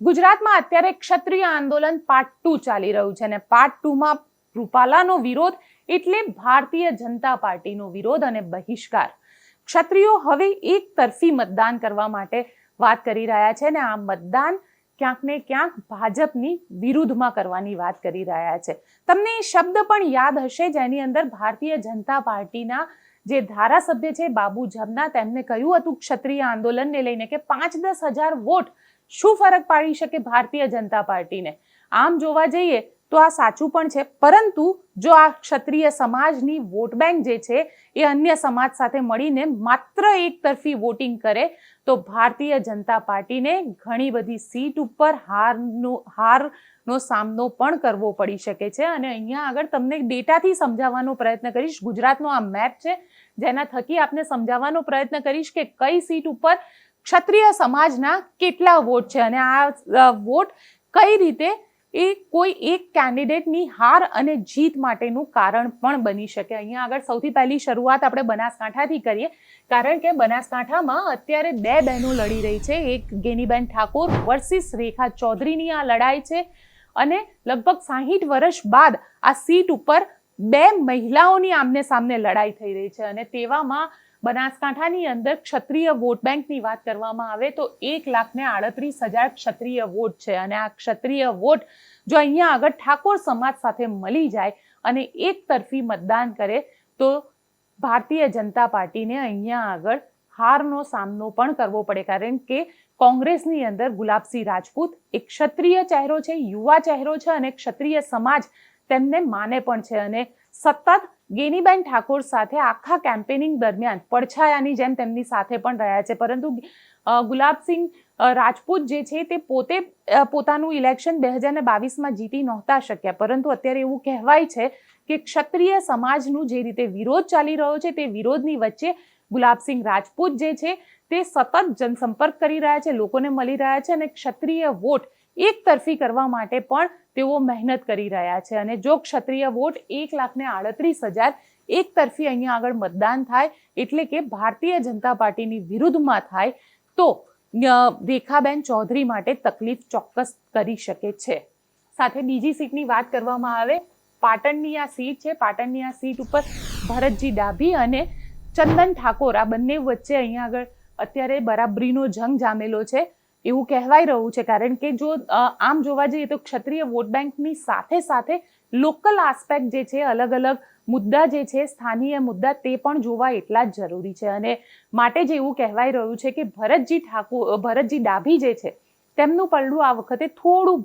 ગુજરાતમાં અત્યારે ક્ષત્રિય આંદોલન પાર્ટ 2 ચાલી રહ્યું છે અને પાર્ટ 2 માં રૂપાલાનો વિરોધ એટલે ભારતીય જનતા પાર્ટીનો વિરોધ અને બહિષ્કાર. ક્ષત્રિયો હવે એક તરફી મતદાન કરવા માટે વાત કરી રહ્યા છે અને આ મતદાન ક્યાંક ને ક્યાંક ભાજપની વિરુદ્ધમાં કરવાની વાત કરી રહ્યા છે. તમને એ શબ્દ પણ યાદ હશે જેની અંદર ભારતીય જનતા પાર્ટીના જે ધારાસભ્ય છે બાબુ જમના, તેમને કહ્યું હતું ક્ષત્રિય આંદોલનને લઈને કે 5-10 હજાર વોટ શું ફરક પાડી શકે ભારતીય જનતા પાર્ટીને. આમ જોવા જઈએ તો આ સાચું પણ છે, પરંતુ જો આ ક્ષત્રિય સમાજની વોટ બેંક જે છે એ અન્ય સમાજ સાથે મળીને માત્ર એક તરફી વોટિંગ કરે તો ભારતીય જનતા પાર્ટીને ઘણી બધી સીટ ઉપર હારનો સામનો પણ કરવો પડી શકે છે. અને અહીંયા આગળ તમને ડેટાથી સમજાવવાનો પ્રયત્ન કરીશ. ગુજરાતનો આ મેપ છે જેના થકી આપને સમજાવવાનો પ્રયત્ન કરીશ કે કઈ સીટ ઉપર ક્ષત્રિય સમાજના કેટલા વોટ છે અને આ વોટ કઈ રીતે એ કોઈ એક કેન્ડિડેટની હાર અને જીત માટેનું કારણ પણ બની શકે. અહીંયા આગળ સૌથી પહેલી શરૂઆત આપણે બનાસકાંઠાથી કરીએ, કારણ કે બનાસકાંઠામાં અત્યારે બે બહેનો લડી રહી છે. એક ગેનીબેન ઠાકોર વર્સિસ રેખા ચૌધરીની આ લડાઈ છે અને લગભગ 60 વર્ષ બાદ આ સીટ ઉપર બે મહિલાઓની આમને સામને લડાઈ થઈ રહી છે. અને તેવામાં બનાસકાંઠાની અંદર ક્ષત્રિય વોટ બેંકની વાત કરવામાં આવે તો 1,38,000 ક્ષત્રિય વોટ છે અને આ ક્ષત્રિય વોટ જો અહીંયા આગળ ઠાકોર સમાજ સાથે મળી જાય અને એક તરફી મતદાન કરે તો ભારતીય જનતા પાર્ટીને અહીંયા આગળ હારનો સામનો પણ કરવો પડે, કારણ કે કોંગ્રેસની અંદર ગુલાબસિંહ રાજપૂત એક ક્ષત્રિય ચહેરો છે, યુવા ચહેરો છે અને ક્ષત્રિય સમાજ તેમને માને પણ છે અને સતત ગેનીબેન ઠાકોર સાથે આખા કેમ્પેનિંગ દરમિયાન પડછાયાની જેમ તેમની સાથે પણ રહ્યા છે. પરંતુ ગુલાબસિંહ રાજપૂત જે છે તે પોતે પોતાનું ઇલેક્શન 2022માં જીતી નહોતા શક્યા, પરંતુ અત્યારે એવું કહેવાય છે કે ક્ષત્રિય સમાજનું જે રીતે વિરોધ ચાલી રહ્યો છે તે વિરોધની વચ્ચે ગુલાબસિંહ રાજપૂત જે છે તે સતત જનસંપર્ક કરી રહ્યા છે, લોકોને મળી રહ્યા છે અને ક્ષત્રિય વોટ એક તરફી કરવા માટે પણ તેઓ મહેનત કરી રહ્યા છે. અને જો ક્ષત્રિય વોટ 1,38,000 એક તરફી અહીંયા આગળ મતદાન થાય એટલે કે ભારતીય જનતા પાર્ટીની વિરુદ્ધમાં થાય તો રેખાબેન ચૌધરી માટે તકલીફ ચોક્કસ કરી શકે છે. સાથે બીજી સીટની વાત કરવામાં આવે, પાટણની આ સીટ છે. પાટણની આ સીટ ઉપર ભરતજી ડાભી અને ચંદન ઠાકોર આ બંને વચ્ચે અહીંયા આગળ અત્યારે બરાબરીનો જંગ જામેલો છે એવું કહેવાય રહ્યું છે, કારણ કે જો આમ જોવા જઈએ તો ક્ષત્રિય વોટ બેંકની સાથે સાથે લોકલ આસ્પેક્ટ જે છે, અલગ અલગ મુદ્દા જે છે, સ્થાનીય મુદ્દા તે પણ જોવા એટલા જ જરૂરી છે. અને માટે જ એવું કહેવાય રહ્યું છે કે ભરતજી ડાભી જે છે તેમનું પલડું આ વખતે થોડું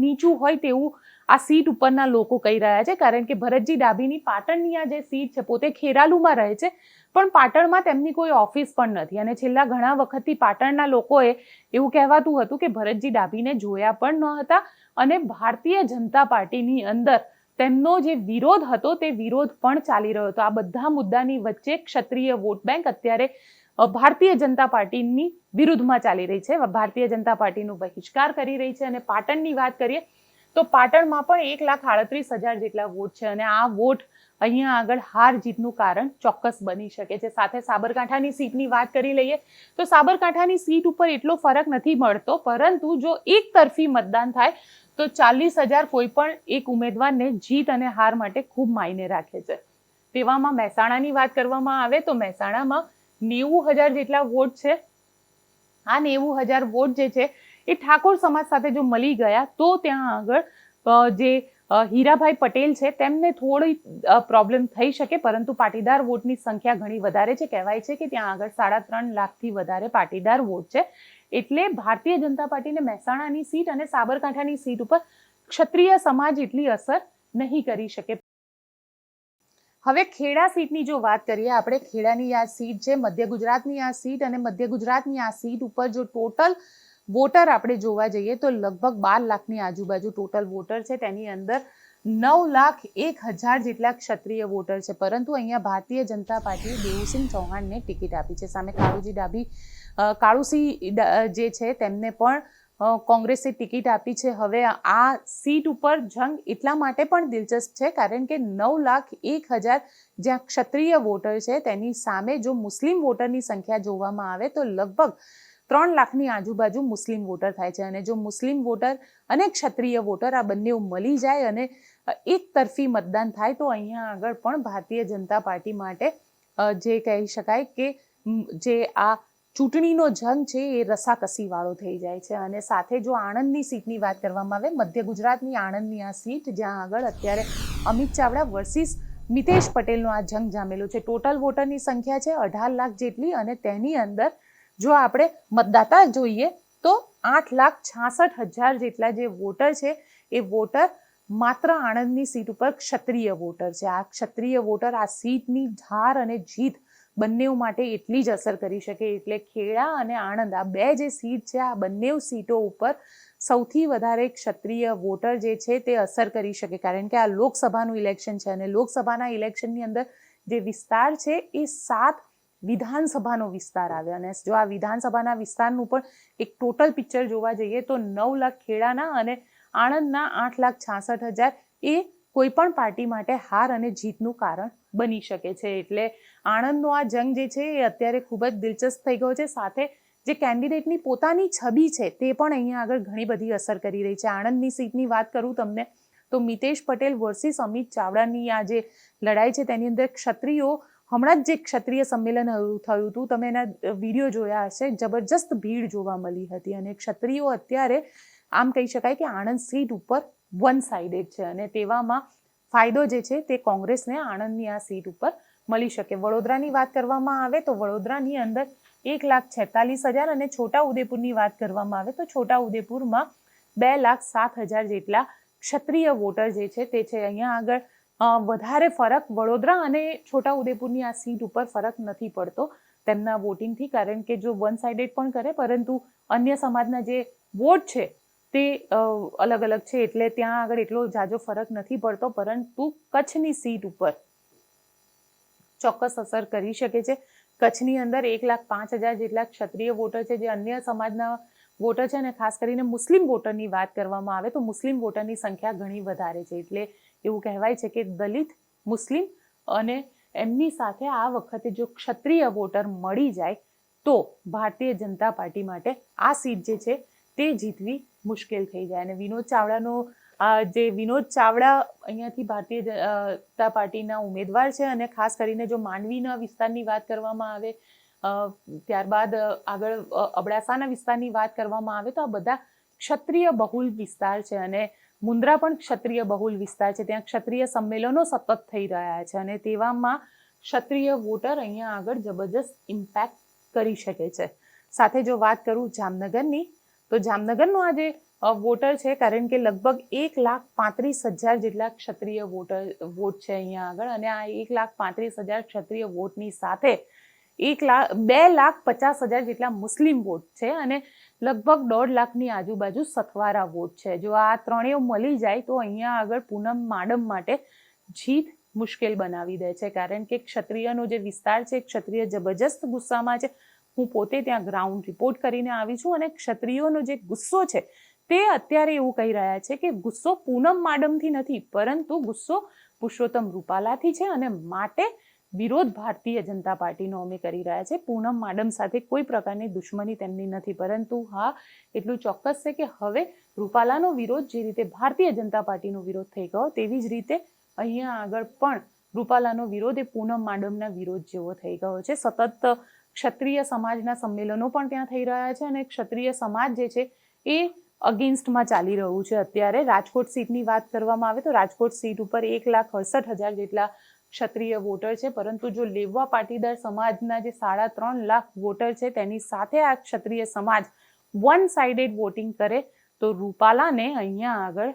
નીચું હોય તેવું આ સીટ ઉપરના લોકો કહી રહ્યા છે, કારણ કે ભરતજી ડાભીની પાટણની આ જે સીટ છે, પોતે ખેરાલુમાં રહે છે પણ પાટણમાં તેમની કોઈ ઓફિસ પણ નથી અને છેલ્લા ઘણા વખતથી પાટણના લોકોએ એવું કહેવાતું હતું કે ભરતજી ડાભીને જોયા પણ ન હતા અને ભારતીય જનતા પાર્ટીની અંદર તેમનો જે વિરોધ હતો તે વિરોધ પણ ચાલી રહ્યો હતો. આ બધા મુદ્દાની વચ્ચે ક્ષત્રિય વોટ બેંક અત્યારે ભારતીય જનતા પાર્ટીની વિરુદ્ધમાં ચાલી રહી છે, ભારતીય જનતા પાર્ટીનો બહિષ્કાર કરી રહી છે. અને પાટણની વાત કરીએ તો પાટણમાં પણ 1,38,000 જેટલા વોટ છે અને આ વોટ અહીંયા આગળ હાર જીતનું કારણ ચોક્કસ બની શકે છે. સાથે સાબરકાંઠાની સીટની વાત કરી લઈએ તો સાબરકાંઠાની સીટ ઉપર એટલો ફરક નથી મળતો, પરંતુ જો એક તરફી મતદાન થાય તો 40,000 કોઈ પણ એક ઉમેદવારને જીત અને હાર માટે ખૂબ માયને રાખે છે. તેવામાં મહેસાણાની વાત કરવામાં આવે તો મહેસાણામાં 90,000 જેટલા વોટ છે. આ 90,000 વોટ જે છે એ ઠાકોર સમાજ સાથે જો મળી ગયા તો ત્યાં આગળ જે હીરાભાઈ પટેલ છે તેમને થોડી પ્રોબ્લેમ થઈ શકે, પરંતુ પાટીદાર વોટની સંખ્યા ઘણી વધારે છે. કહેવાય છે કે ત્યાં આગળ 3.5 લાખથી વધારે પાટીદાર વોટ છે, એટલે ભારતીય જનતા પાર્ટીને મહેસાણાની સીટ અને સાબરકાંઠાની સીટ ઉપર ક્ષત્રિય સમાજ એટલી અસર નહીં કરી શકે. હવે ખેડા સીટની જો વાત કરીએ આપણે, ખેડાની આ સીટ છે, મધ્ય ગુજરાતની આ સીટ અને મધ્ય ગુજરાતની આ સીટ ઉપર જો ટોટલ વોટર આપણે જોવા જઈએ તો લગભગ 12 લાખની આજુબાજુ ટોટલ વોટર છે. તેની અંદર 9,01,000 જેટલા ક્ષત્રિય વોટર છે, પરંતુ અહીંયા ભારતીય જનતા પાર્ટીએ દેવુસિંહ ચૌહાણને ટિકિટ આપી છે. સામે કાળુસિંહ જે છે તેમને પણ કોંગ્રેસે ટિકિટ આપી છે. હવે આ સીટ ઉપર જંગ એટલા માટે પણ દિલચસ્પ છે કારણ કે 9,01,000 જ્યાં ક્ષત્રિય વોટર છે તેની સામે જો મુસ્લિમ વોટરની સંખ્યા જોવામાં આવે તો લગભગ 3 લાખની આજુબાજુ મુસ્લિમ વોટર થાય છે. અને જો મુસ્લિમ વોટર અને ક્ષત્રિય વોટર આ બંને મળી જાય અને એક તરફી મતદાન થાય તો અહીંયા આગળ પણ ભારતીય જનતા પાર્ટી માટે જે કહી શકાય કે જે આ ચૂંટણીનો જંગ છે એ રસાકસી વાળો થઈ જાય છે. અને સાથે જો આણંદની સીટની વાત કરવામાં આવે, મધ્ય ગુજરાતની આણંદની આ સીટ જ્યાં આગળ અત્યારે અમિત ચાવડા વર્સિસ મિતેશ પટેલનો આ જંગ જામેલો છે. ટોટલ વોટરની સંખ્યા છે 18 લાખ જેટલી અને તેની અંદર જો આપણે મતદાતા જોઈએ તો 8,66,000 જેટલા જે વોટર છે એ વોટર માત્ર આણંદની સીટ ઉપર ક્ષત્રિય વોટર છે. આ ક્ષત્રિય વોટર આ સીટની હાર અને જીત બંને માટે એટલી જ અસર કરી શકે. એટલે ખેડા અને આણંદ આ બે જે સીટ છે આ બંને સીટો ઉપર સૌથી વધારે ક્ષત્રિય વોટર જે છે તે અસર કરી શકે. કારણ કે આ લોકસભાનું ઇલેક્શન છે અને લોકસભાના ઇલેક્શનની અંદર જે વિસ્તાર છે એ 7 વિધાનસભાનો વિસ્તાર આવે. અને જો આ વિધાનસભાના વિસ્તારનું પણ એક ટોટલ પિક્ચર જોવા જઈએ તો 9 લાખ ખેડાના અને આણંદના 8,66,000 એ કોઈ પણ પાર્ટી માટે હાર અને જીતનું કારણ બની શકે છે. એટલે આણંદનો આ જંગ જે છે એ અત્યારે ખૂબ જ દિલચસ્પ થઈ ગયો છે. સાથે જે કેન્ડિડેટની પોતાની છબી છે તે પણ અહીંયા આગળ ઘણી બધી અસર કરી રહી છે. આણંદની સીટની વાત કરું તમને તો મિતેશ પટેલ વર્સિસ અમિત ચાવડાની આ જે લડાઈ છે તેની અંદર ક્ષત્રિયો હમણાં જ જે ક્ષત્રિય સંમેલન થયું હતું, તમે એના વિડીયો જોયા હશે, જબરજસ્ત ભીડ જોવા મળી હતી. અને ક્ષત્રિયો અત્યારે આમ કહી શકાય કે આણંદ સીટ ઉપર વન સાઇડેડ છે અને તેવામાં ફાયદો જે છે તે કોંગ્રેસને આણંદની આ સીટ ઉપર મળી શકે. વડોદરાની વાત કરવામાં આવે તો વડોદરાની અંદર 1,46,000 અને છોટાઉદેપુરની વાત કરવામાં આવે તો છોટાઉદેપુરમાં 2,07,000 જેટલા ક્ષત્રિય વોટર જે છે તે છે. અહીંયા આગળ વધારે ફરક વડોદરા અને છોટાઉદેપુરની આ સીટ ઉપર ફરક નથી પડતો તેમના વોટિંગથી. કારણ કે જો વન સાઇડેડ પણ કરે પરંતુ અન્ય સમાજના જે વોટ છે તે અલગ અલગ છે એટલે ત્યાં આગળ એટલો ઝાઝો ફરક નથી પડતો. પરંતુ કચ્છની સીટ ઉપર ચોક્કસ અસર કરી શકે છે. કચ્છની અંદર 1,05,000 જેટલા ક્ષત્રિય વોટર છે જે અન્ય સમાજના વોટર છે અને ખાસ કરીને મુસ્લિમ વોટરની વાત કરવામાં આવે તો મુસ્લિમ વોટરની સંખ્યા ઘણી વધારે છે. એટલે એવું કહેવાય છે કે દલિત, મુસ્લિમ અને એમની સાથે આ વખતે જો ક્ષત્રિય વોટર મળી જાય તો ભારતીય જનતા પાર્ટી માટે આ સીટ જે છે તે જીતવી મુશ્કેલ થઈ જાય. અને વિનોદ ચાવડા અહીંયાથી ભારતીય જનતા પાર્ટીના ઉમેદવાર છે અને ખાસ કરીને જો માંડવીના વિસ્તારની વાત કરવામાં આવે, ત્યારબાદ આગળ અબડાસાના વિસ્તારની વાત કરવામાં આવે તો આ બધા ક્ષત્રિય બહુલ વિસ્તાર છે અને મુન્દ્રા પણ ક્ષત્રિય બહુલ વિસ્તાર છે. ત્યાં ક્ષત્રિય સંમેલનો સતત થઈ રહ્યા છે અને તેવામાં ક્ષત્રિય વોટર અહીંયા આગળ જબરજસ્ત ઇમ્પેક્ટ કરી શકે છે. સાથે જો વાત કરું જામનગરની તો જામનગરનો આ જે વોટર છે, કારણ કે લગભગ 1,35,000 જેટલા ક્ષત્રિય વોટ છે અહીંયા આગળ અને આ 1,35,000 ક્ષત્રિય વોટની સાથે 2,50,000 જેટલા મુસ્લિમ વોટ છે અને લગભગ 1.5 લાખની આજુબાજુ સથવારા વોટ છે. જો આ ત્રણેય મળી જાય તો અહીંયા આગળ પૂનમ માડમ માટે જીત મુશ્કેલ બનાવી દે છે. કારણ કે ક્ષત્રિયનો જે વિસ્તાર છે, ક્ષત્રિય જબરજસ્ત ગુસ્સામાં છે. હું પોતે ત્યાં ગ્રાઉન્ડ રિપોર્ટ કરીને આવી છું અને ક્ષત્રિયોનો જે ગુસ્સો છે તે અત્યારે એવું કહી રહ્યા છે કે ગુસ્સો પૂનમ માડમથી નથી પરંતુ ગુસ્સો પુરુષોત્તમ રૂપાલાથી છે અને માટે વિરોધ ભારતીય જનતા પાર્ટીનો અમે કરી રહ્યા છે. પૂનમ માડમ સાથે કોઈ પ્રકારની દુશ્મની તેમની નથી, પરંતુ હા એટલું ચોક્કસ છે કે હવે રૂપાલાનો વિરોધ જે રીતે ભારતીય જનતા પાર્ટીનો વિરોધ થઈ ગયો તેવી જ રીતે અહીંયા આગળ પણ રૂપાલાનો વિરોધ એ પૂનમ માડમના વિરોધ જેવો થઈ ગયો છે. સતત ક્ષત્રિય સમાજના સંમેલનો પણ ત્યાં થઈ રહ્યા છે અને ક્ષત્રિય સમાજ જે છે એ અગેન્સ્ટમાં ચાલી રહ્યું છે. અત્યારે રાજકોટ સીટની વાત કરવામાં આવે તો રાજકોટ સીટ ઉપર 1,68,000 જેટલા ક્ષત્રિય વોટર છે, પરંતુ જો લેવા પાટીદાર સમાજના જે 3.5 લાખ વોટર છે તેની સાથે આ ક્ષત્રિય સમાજ વન સાઇડેડ વોટિંગ કરે તો રૂપાલાને અહીંયા આગળ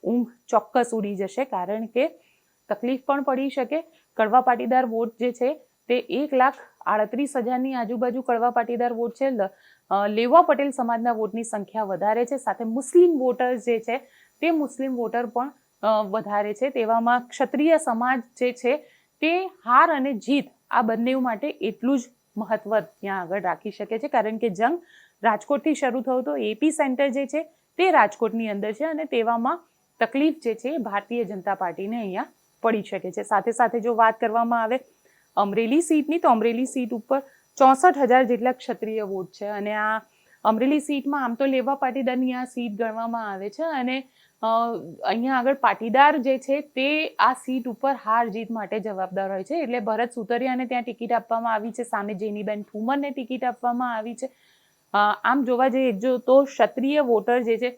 ઊંઘ ચોક્કસ ઉડી જશે. કારણ કે તકલીફ પણ પડી શકે. કડવા પાટીદાર વોટ જે છે તે 1,38,000ની આજુબાજુ કડવા પાટીદાર વોટ છે. લેવા પટેલ સમાજના વોટની સંખ્યા વધારે છે. સાથે મુસ્લિમ વોટર્સ જે છે તે મુસ્લિમ વોટર પણ વધારે છે. તેવામાં ક્ષત્રિય સમાજ જે છે તે હાર અને જીત આ બંને માટે એટલું જ મહત્વ ત્યાં આગળ રાખી શકે છે. કારણ કે જંગ રાજકોટથી શરૂ થયો તો એપી સેન્ટર જે છે તે રાજકોટની અંદર છે અને તેવામાં તકલીફ જે છે ભારતીય જનતા પાર્ટીને અહીંયા પડી શકે છે. સાથે સાથે જો વાત કરવામાં આવે અમરેલી સીટની તો અમરેલી સીટ ઉપર 64,000 જેટલા ક્ષત્રિય વોટ છે અને આ અમરેલી સીટમાં આમ તો લેવા પાટીદારની આ સીટ ગણવામાં આવે છે અને અહીંયા આગળ પાટીદાર જે છે તે આ સીટ ઉપર હાર જીત માટે જવાબદાર હોય છે. એટલે ભરત સુતરિયાને ત્યાં ટિકિટ આપવામાં આવી છે, સામે જેનીબેન ઠુમરને ટિકિટ આપવામાં આવી છે. આમ જોવા જઈએ તો ક્ષત્રિય વોટર જે છે,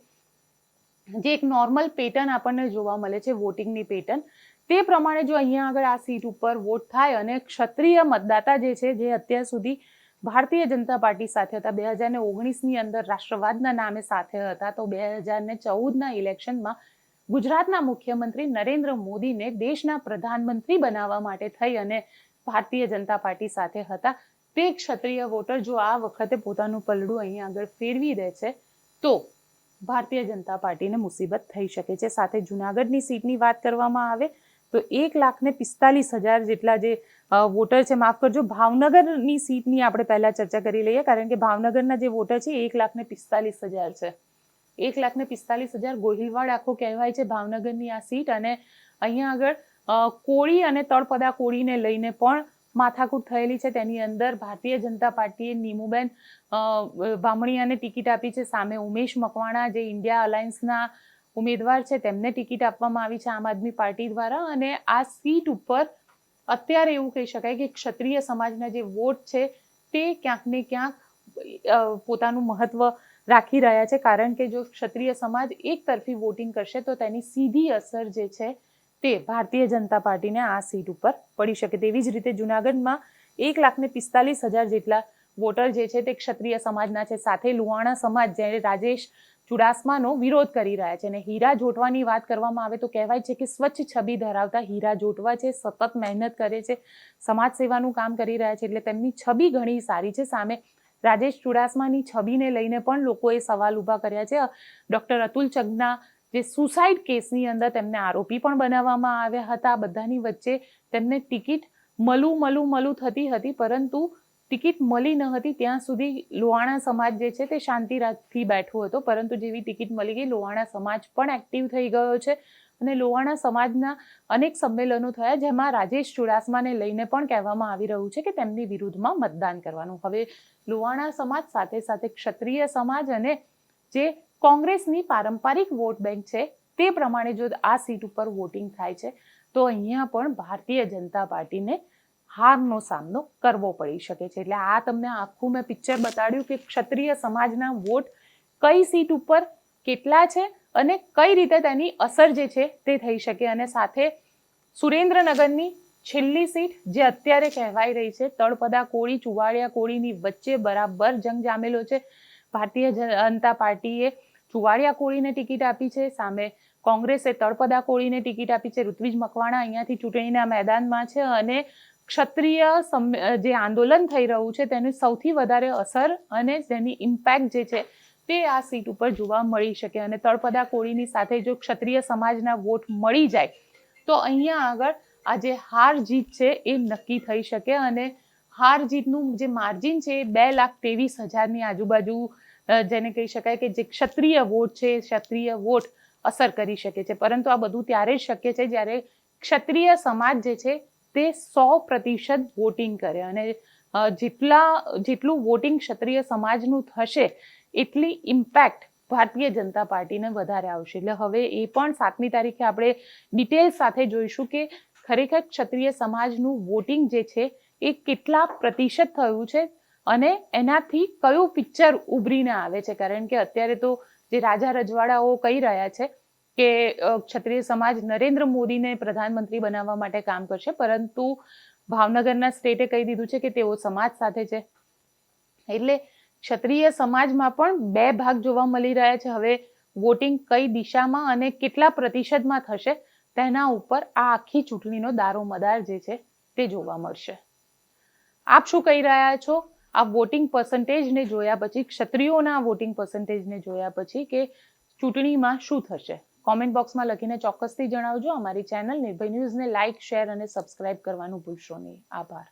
જે એક નોર્મલ પેટર્ન આપણને જોવા મળે છે વોટિંગની પેટર્ન, તે પ્રમાણે જો અહીંયા આગળ આ સીટ ઉપર વોટ થાય અને ક્ષત્રિય મતદાતા જે છે, જે અત્યાર સુધી ભારતીય જનતા પાર્ટી સાથે હતા, 2019ની અંદર રાષ્ટ્રવાદના નામે સાથે હતા, તો 2014ના ઇલેક્શનમાં ગુજરાતના મુખ્યમંત્રી નરેન્દ્ર મોદીને દેશના પ્રધાનમંત્રી બનાવવા માટે થઈ અને ભારતીય જનતા પાર્ટી સાથે હતા, તે ક્ષત્રિય વોટર જો આ વખતે પોતાનું પલડું અહીંયા આગળ ફેરવી દે છે તો ભારતીય જનતા પાર્ટીને મુસીબત થઈ શકે છે. સાથે જુનાગઢની સીટની વાત કરવામાં આવે તો 1,45,000 જેટલા જે વોટર છે, માફ કરજો, ભાવનગરની સીટની આપણે પહેલા ચર્ચા કરી લઈએ, કારણ કે ભાવનગરના જે વોટર છે 1,45,000 છે. 1,45,000 ગોહિલવાડ આખો કહેવાય છે ભાવનગરની આ સીટ. અને અહીંયા આગળ કોળી અને તળપદા કોળીને લઈને પણ માથાકૂટ થયેલી છે. તેની અંદર ભારતીય જનતા પાર્ટીએ નીમુબેન બામણીયાને ટિકિટ આપી છે, સામે ઉમેશ મકવાણા જે ઇન્ડિયા અલાયન્સના ઉમેદવાર છે તેમને ટિકિટ આપવામાં આવી છે આમ આદમી પાર્ટી દ્વારા. અને આ સીટ ઉપર અત્યારે એવું કહી શકાય કે ક્ષત્રિય સમાજના જે વોટ છે તે ક્યાંક ને ક્યાંક પોતાનું મહત્વ રાખી રહ્યા છે, કારણ કે જો ક્ષત્રિય સમાજ એક તરફી વોટિંગ કરશે તો તેની સીધી અસર જે છે તે ભારતીય જનતા પાર્ટીને આ સીટ ઉપર પડી શકે. તેવી જ રીતે જુનાગઢમાં 1,45,000 જેટલા વોટર જે છે તે ક્ષત્રિય સમાજના છે. સાથે લુહાણા સમાજ જ્યારે રાજેશ ચુડાસમાનો વિરોધ કરી રહ્યા છે. અને હીરા જોટવાની વાત કરવામાં આવે તો કહેવાય છે કે સ્વચ્છ છબી ધરાવતા હીરા જોટવા છે, સતત મહેનત કરે છે, સમાજ સેવાનું કામ કરી રહ્યા છે, એટલે તેમની છબી ઘણી સારી છે. સામે રાજેશ ચુડાસમાની છબીને લઈને પણ લોકોએ સવાલ ઊભા કર્યા છે. ડૉક્ટર અતુલ ચગના જે સુસાઇડ કેસની અંદર તેમને આરોપી પણ બનાવવામાં આવ્યા હતા. બધાની વચ્ચે તેમને ટિકિટ મળું થતી હતી, પરંતુ ટિકિટ મળી ન હતી ત્યાં સુધી લોહાણા સમાજ જે છે તે શાંતિથી બેઠો હતો. પરંતુ જેવી ટિકિટ મળી ગઈ, લોહાણા સમાજ પણ એક્ટિવ થઈ ગયો છે અને લોહાણા સમાજના અનેક સંમેલનો થયા, જેમાં રાજેશ ચુડાસમાને લઈને પણ કહેવામાં આવી રહ્યું છે કે તેમની વિરુદ્ધમાં મતદાન કરવાનું. હવે લોહાણા સમાજ સાથે સાથે ક્ષત્રિય સમાજ અને જે કોંગ્રેસની પારંપરિક વોટ બેંક છે તે પ્રમાણે જો આ સીટ ઉપર વોટિંગ થાય છે તો અહીંયા પણ ભારતીય જનતા પાર્ટીને હારનો સામનો કરવો પડી શકે છે. એટલે આ તમને આખું મેં પિક્ચર બતાડ્યું કે ક્ષત્રિય સમાજના વોટ કઈ સીટ ઉપર કેટલા છે અને કઈ રીતે તેની અસર જે છે તે થઈ શકે. અને સાથે સુરેન્દ્રનગરની છેલ્લી સીટ જે અત્યારે કહેવાઈ રહી છે, તળપદા કોળી ચુવાડિયા કોળીની વચ્ચે બરાબર જંગ જામેલો છે. ભારતીય જનતા પાર્ટીએ ચુવાડિયા કોળીને ટિકિટ આપી છે, સામે કોંગ્રેસે તળપદા કોળીને ટિકિટ આપી છે. ઋત્વિજ મકવાણા અહીંયાથી ચૂંટણીના મેદાનમાં છે અને ક્ષત્રિય જે આંદોલન થઈ રહ્યું છે તેની સૌથી વધારે અસર અને તેની ઇમ્પેક્ટ જે છે તે આ સીટ ઉપર જોવા મળી શકે. અને તળપદા કોળીની સાથે જો ક્ષત્રિય સમાજના વોટ મળી જાય તો અહીંયા આગળ આ જે હાર જીત છે એ નક્કી થઈ શકે. અને હાર જીતનું જે માર્જિન છે એ 2,23,000ની આજુબાજુ જેને કહી શકાય કે જે ક્ષત્રિય વોટ છે, ક્ષત્રિય વોટ અસર કરી શકે છે. પરંતુ આ બધું ત્યારે જ શક્ય છે જ્યારે ક્ષત્રિય સમાજ જે છે તે 100% વોટિંગ કરે. અને જેટલું વોટિંગ ક્ષત્રિય સમાજનું થશે એટલી ઇમ્પેક્ટ ભારતીય જનતા પાર્ટીને વધારે આવશે. એટલે હવે એ પણ 7મી તારીખે આપણે ડિટેલ સાથે જોઈશું કે ખરેખર ક્ષત્રિય સમાજનું વોટિંગ જે છે એ કેટલા પ્રતિશત થયું છે અને એનાથી કયું પિક્ચર ઉભરીને આવે છે. કારણ કે અત્યારે તો જે રાજા રજવાડાઓ કહી રહ્યા છે કે ક્ષત્રિય સમાજ નરેન્દ્ર મોદીને પ્રધાનમંત્રી બનાવવા માટે કામ કરશે, પરંતુ ભાવનગરના સ્ટેટે કહી દીધું છે કે તેઓ સમાજ સાથે છે. એટલે ક્ષત્રિય સમાજમાં પણ 2 ભાગ જોવા મળી રહ્યા છે. હવે વોટિંગ કઈ દિશામાં અને કેટલા પ્રતિશતમાં થશે તેના ઉપર આ આખી ચૂંટણીનો દારોમદાર જે છે તે જોવા મળશે. આપ શું કહી રહ્યા છો આ વોટિંગ પર્સન્ટેજને જોયા પછી, ક્ષત્રિયોના વોટિંગ પર્સન્ટેજને જોયા પછી, કે ચૂંટણીમાં શું થશે? કોમેન્ટ બોક્સમાં લખીને ચોક્કસથી જણાવજો. અમારી ચેનલ નિર્ભય ન્યૂઝને લાઇક, શેર અને સબસ્ક્રાઇબ કરવાનું ભૂલશો નહીં. આભાર.